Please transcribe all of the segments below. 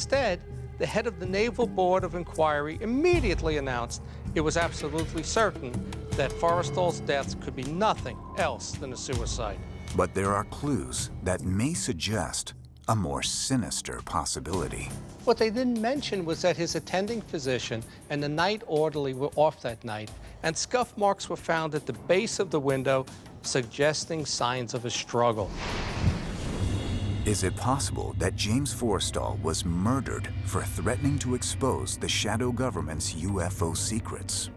Instead, the head of the Naval Board of Inquiry immediately announced it was absolutely certain that Forrestal's deaths could be nothing else than a suicide. But there are clues that may suggest a more sinister possibility. What they didn't mention was that his attending physician and the night orderly were off that night, and scuff marks were found at the base of the window, suggesting signs of a struggle. Is it possible that James Forrestal was murdered for threatening to expose the shadow government's UFO secrets?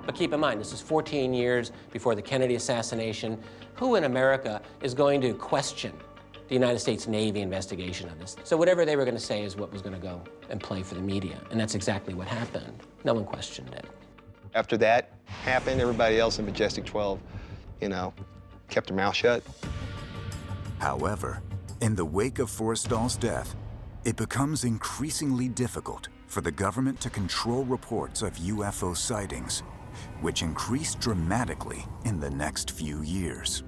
But keep in mind, this is 14 years before the Kennedy assassination. Who in America is going to question the United States Navy investigation of this? So whatever they were going to say is what was going to go and play for the media, and that's exactly what happened. No one questioned it. After that happened, everybody else in Majestic 12, kept their mouth shut. However, in the wake of Forrestal's death, it becomes increasingly difficult for the government to control reports of UFO sightings, which increased dramatically in the next few years.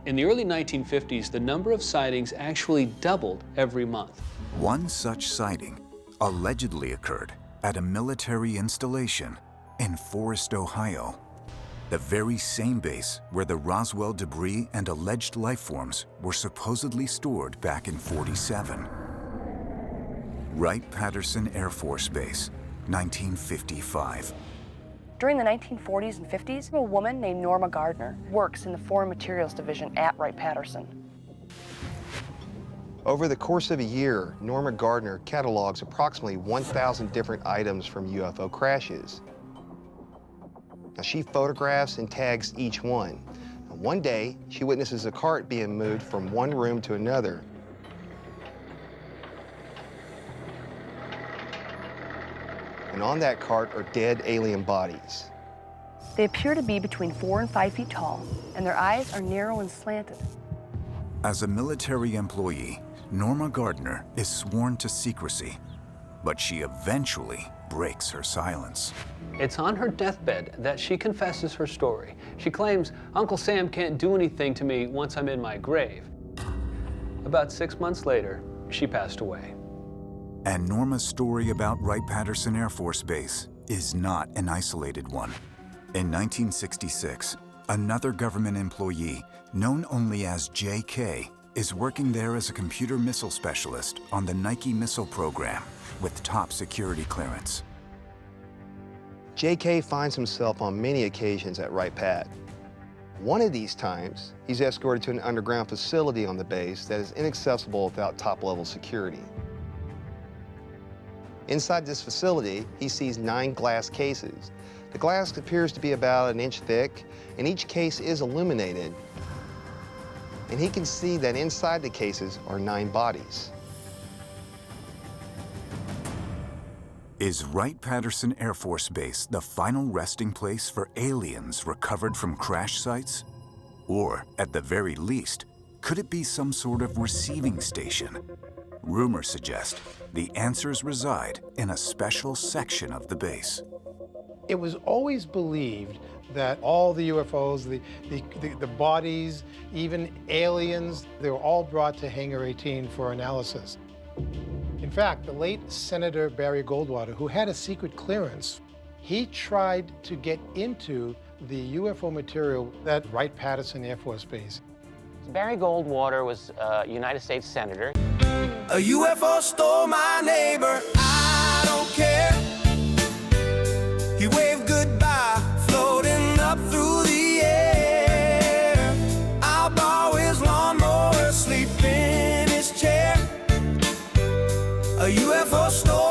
In the early 1950s, the number of sightings actually doubled every month. One such sighting allegedly occurred at a military installation in Forest, Ohio, the very same base where the Roswell debris and alleged life forms were supposedly stored back in '47. Wright-Patterson Air Force Base, 1955. During the 1940s and 50s, a woman named Norma Gardner works in the Foreign Materials Division at Wright-Patterson. Over the course of a year, Norma Gardner catalogs approximately 1,000 different items from UFO crashes. Now, she photographs and tags each one. Now, one day, she witnesses a cart being moved from one room to another. And on that cart are dead alien bodies. They appear to be between 4 and 5 feet tall, and their eyes are narrow and slanted. As a military employee, Norma Gardner is sworn to secrecy, but she eventually breaks her silence. It's on her deathbed that she confesses her story. She claims, "Uncle Sam can't do anything to me once I'm in my grave." About 6 months later, she passed away. And Norma's story about Wright-Patterson Air Force Base is not an isolated one. In 1966, another government employee, known only as JK, is working there as a computer missile specialist on the Nike missile program with top security clearance. JK finds himself on many occasions at Wright-Pat. One of these times, he's escorted to an underground facility on the base that is inaccessible without top-level security. Inside this facility, he sees 9 glass cases. The glass appears to be about an inch thick, and each case is illuminated. And he can see that inside the cases are 9 bodies. Is Wright-Patterson Air Force Base the final resting place for aliens recovered from crash sites? Or, at the very least, could it be some sort of receiving station? Rumors suggest the answers reside in a special section of the base. It was always believed that all the UFOs, the bodies, even aliens, they were all brought to Hangar 18 for analysis. In fact, the late Senator Barry Goldwater, who had a secret clearance, he tried to get into the UFO material at Wright-Patterson Air Force Base. Barry Goldwater was a United States Senator. A UFO stole my neighbor, I don't care. He waved goodbye, floating up through the air. I'll borrow his lawnmower, sleep in his chair. A UFO stole